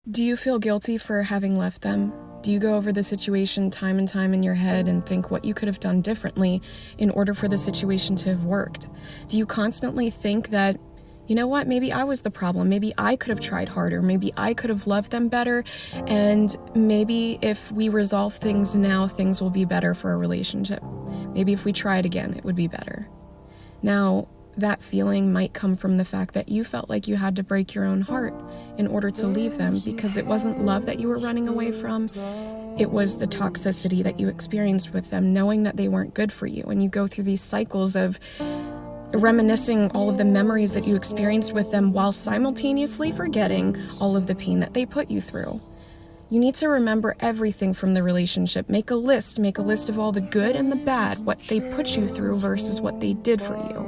Do you feel guilty for having left them? Do you go over the situation time and time in your head and think what you could have done differently in order for the situation to have worked? Do you constantly think that, you know what, maybe I was the problem, maybe I could have tried harder, maybe I could have loved them better, and maybe if we resolve things now, things will be better for our relationship. Maybe if we try it again, it would be better. Now, that feeling might come from the fact that you felt like you had to break your own heart in order to leave them, because it wasn't love that you were running away from. It was the toxicity that you experienced with them, knowing that they weren't good for you. And you go through these cycles of reminiscing all of the memories that you experienced with them while simultaneously forgetting all of the pain that they put you through. You need to remember everything from the relationship. Make a list of all the good and the bad, what they put you through versus what they did for you,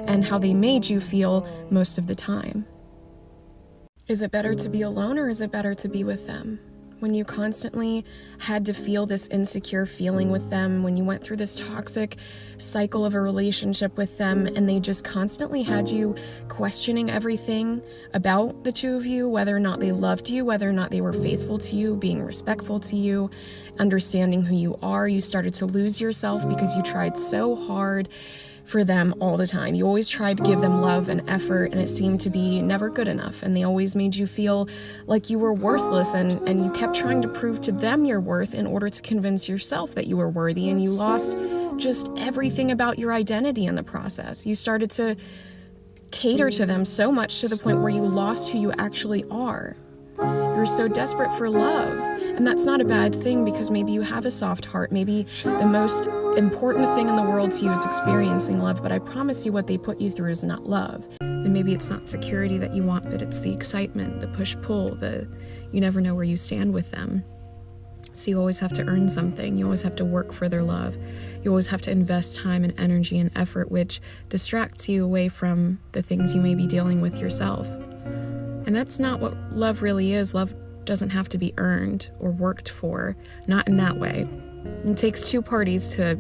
and how they made you feel most of the time. Is it better to be alone, or is it better to be with them? When you constantly had to feel this insecure feeling with them, when you went through this toxic cycle of a relationship with them, and they just constantly had you questioning everything about the two of you, whether or not they loved you, whether or not they were faithful to you, being respectful to you, understanding who you are, you started to lose yourself because you tried so hard for them all the time. You always tried to give them love and effort, and it seemed to be never good enough, and they always made you feel like you were worthless, and you kept trying to prove to them your worth in order to convince yourself that you were worthy, and you lost just everything about your identity in the process. You started to cater to them so much to the point where you lost who you actually are. You're so desperate for love. And that's not a bad thing, because maybe you have a soft heart. Maybe the most important thing in the world to you is experiencing love, but I promise you what they put you through is not love. And maybe it's not security that you want, but it's the excitement, the push-pull, you never know where you stand with them. So you always have to earn something. You always have to work for their love. You always have to invest time and energy and effort, which distracts you away from the things you may be dealing with yourself. And that's not what love really is. Love doesn't have to be earned or worked for, not in that way. It takes two parties to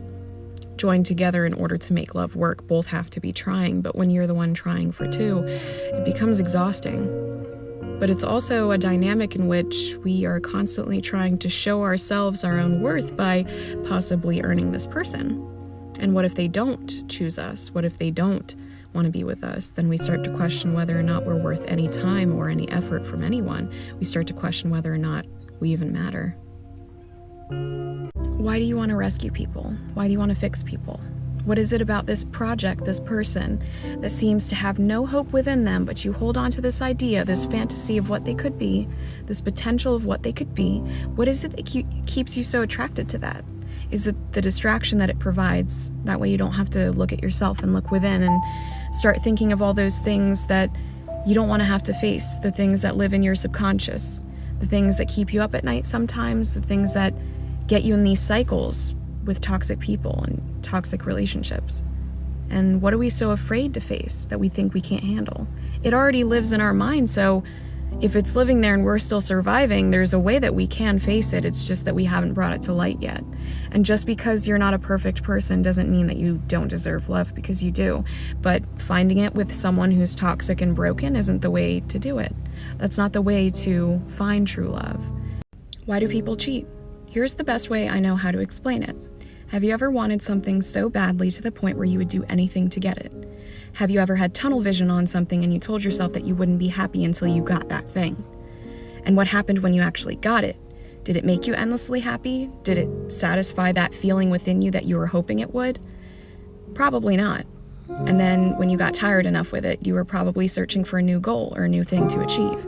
join together in order to make love work. Both have to be trying, but when you're the one trying for two, it becomes exhausting. But it's also a dynamic in which we are constantly trying to show ourselves our own worth by possibly earning this person. And what if they don't choose us? What if they don't want to be with us? Then we start to question whether or not we're worth any time or any effort from anyone. We start to question whether or not we even matter. Why do you want to rescue people? Why do you want to fix people? What is it about this project, this person, that seems to have no hope within them, but you hold on to this idea, this fantasy of what they could be, this potential of what they could be? What is it that keeps you so attracted to that? Is it the distraction that it provides? That way you don't have to look at yourself and look within and start thinking of all those things that you don't want to have to face, the things that live in your subconscious, the things that keep you up at night sometimes, the things that get you in these cycles with toxic people and toxic relationships. And what are we so afraid to face that we think we can't handle? It already lives in our mind, so if it's living there and we're still surviving, there's a way that we can face it. It's just that we haven't brought it to light yet. And just because you're not a perfect person doesn't mean that you don't deserve love, because you do. But finding it with someone who's toxic and broken isn't the way to do it. That's not the way to find true love. Why do people cheat? Here's the best way I know how to explain it. Have you ever wanted something so badly to the point where you would do anything to get it? Have you ever had tunnel vision on something and you told yourself that you wouldn't be happy until you got that thing? And what happened when you actually got it? Did it make you endlessly happy? Did it satisfy that feeling within you that you were hoping it would? Probably not. And then when you got tired enough with it, you were probably searching for a new goal or a new thing to achieve.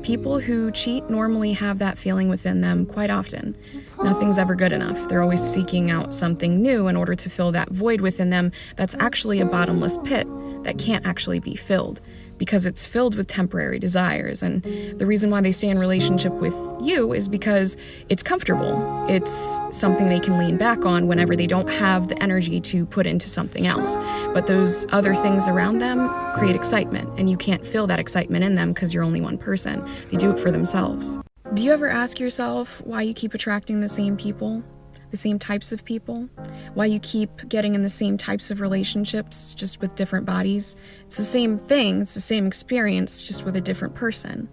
People who cheat normally have that feeling within them quite often. Nothing's ever good enough. They're always seeking out something new in order to fill that void within them that's actually a bottomless pit that can't actually be filled, because it's filled with temporary desires. And the reason why they stay in relationship with you is because it's comfortable. It's something they can lean back on whenever they don't have the energy to put into something else. But those other things around them create excitement, and you can't feel that excitement in them because you're only one person. They do it for themselves. Do you ever ask yourself why you keep attracting the same people? The same types of people? Why you keep getting in the same types of relationships, just with different bodies? It's the same thing, it's the same experience, just with a different person.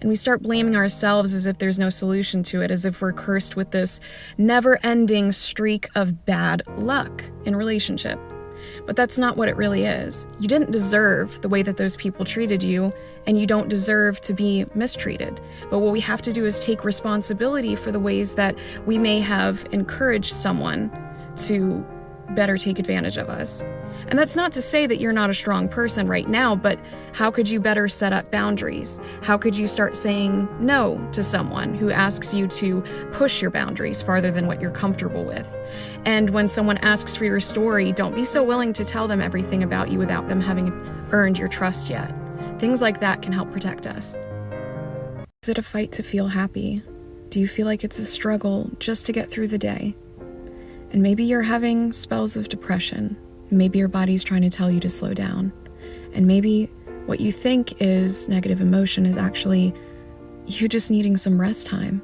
And we start blaming ourselves as if there's no solution to it, as if we're cursed with this never-ending streak of bad luck in relationship. But that's not what it really is. You didn't deserve the way that those people treated you, and you don't deserve to be mistreated. But what we have to do is take responsibility for the ways that we may have encouraged someone to better take advantage of us. And that's not to say that you're not a strong person right now, but how could you better set up boundaries? How could you start saying no to someone who asks you to push your boundaries farther than what you're comfortable with? And when someone asks for your story, don't be so willing to tell them everything about you without them having earned your trust yet. Things like that can help protect us. Is it a fight to feel happy? Do you feel like it's a struggle just to get through the day? And maybe you're having spells of depression. Maybe your body's trying to tell you to slow down. And maybe what you think is negative emotion is actually you just needing some rest time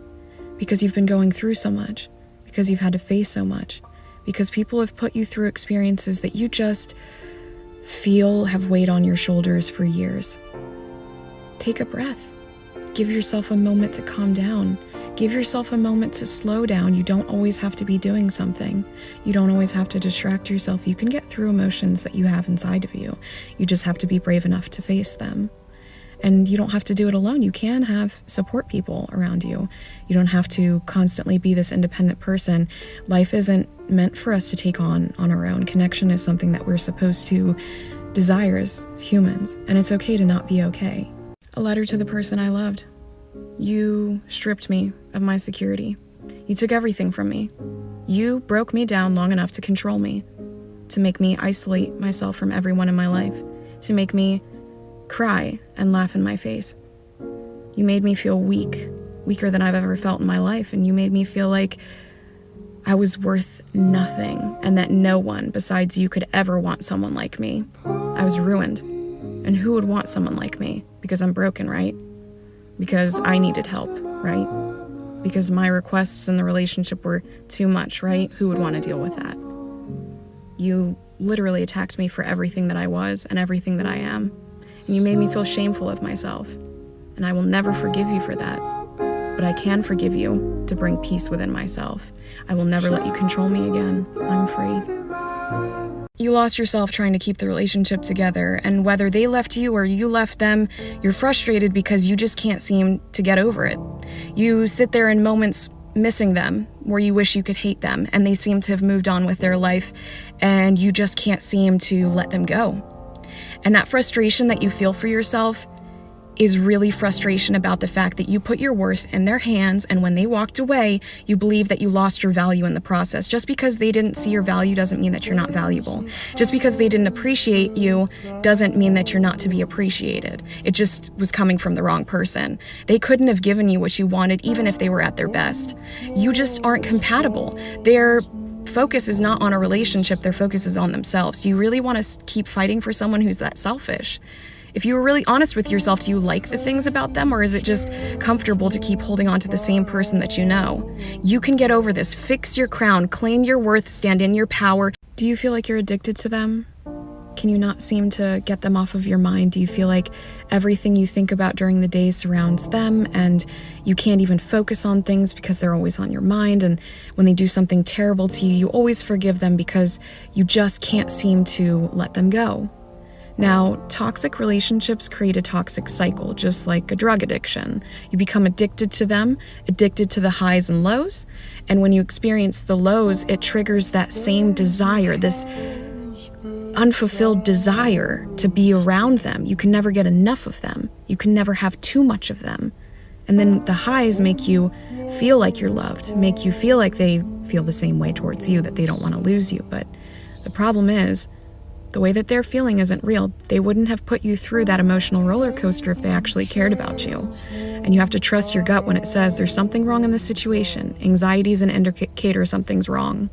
because you've been going through so much, because you've had to face so much, because people have put you through experiences that you just feel have weighed on your shoulders for years. Take a breath. Give yourself a moment to calm down. Give yourself a moment to slow down. You don't always have to be doing something. You don't always have to distract yourself. You can get through emotions that you have inside of you. You just have to be brave enough to face them. And you don't have to do it alone. You can have support people around you. You don't have to constantly be this independent person. Life isn't meant for us to take on our own. Connection is something that we're supposed to desire as humans. And it's okay to not be okay. A letter to the person I loved. You stripped me of my security. You took everything from me. You broke me down long enough to control me, to make me isolate myself from everyone in my life, to make me cry and laugh in my face. You made me feel weak, weaker than I've ever felt in my life, and you made me feel like I was worth nothing and that no one besides you could ever want someone like me. I was ruined. And who would want someone like me? Because I'm broken, right? Because I needed help, right? Because my requests in the relationship were too much, right? Who would want to deal with that? You literally attacked me for everything that I was and everything that I am. And you made me feel shameful of myself. And I will never forgive you for that. But I can forgive you to bring peace within myself. I will never let you control me again. I'm free. You lost yourself trying to keep the relationship together, and whether they left you or you left them, you're frustrated because you just can't seem to get over it. You sit there in moments missing them, where you wish you could hate them, and they seem to have moved on with their life, and you just can't seem to let them go. And that frustration that you feel for yourself is really frustration about the fact that you put your worth in their hands, and when they walked away, you believe that you lost your value in the process. Just because they didn't see your value doesn't mean that you're not valuable. Just because they didn't appreciate you doesn't mean that you're not to be appreciated. It just was coming from the wrong person. They couldn't have given you what you wanted even if they were at their best. You just aren't compatible. Their focus is not on a relationship, their focus is on themselves. Do you really want to keep fighting for someone who's that selfish? If you were really honest with yourself, do you like the things about them, or is it just comfortable to keep holding on to the same person that you know? You can get over this. Fix your crown, claim your worth, stand in your power. Do you feel like you're addicted to them? Can you not seem to get them off of your mind? Do you feel like everything you think about during the day surrounds them, and you can't even focus on things because they're always on your mind, and when they do something terrible to you, you always forgive them because you just can't seem to let them go? Now, toxic relationships create a toxic cycle, just like a drug addiction. You become addicted to them, addicted to the highs and lows, and when you experience the lows, it triggers that same desire, this unfulfilled desire to be around them. You can never get enough of them. You can never have too much of them. And then the highs make you feel like you're loved, make you feel like they feel the same way towards you, that they don't want to lose you. But the problem is, the way that they're feeling isn't real. They wouldn't have put you through that emotional roller coaster if they actually cared about you. And you have to trust your gut when it says there's something wrong in this situation. Anxiety is an indicator something's wrong.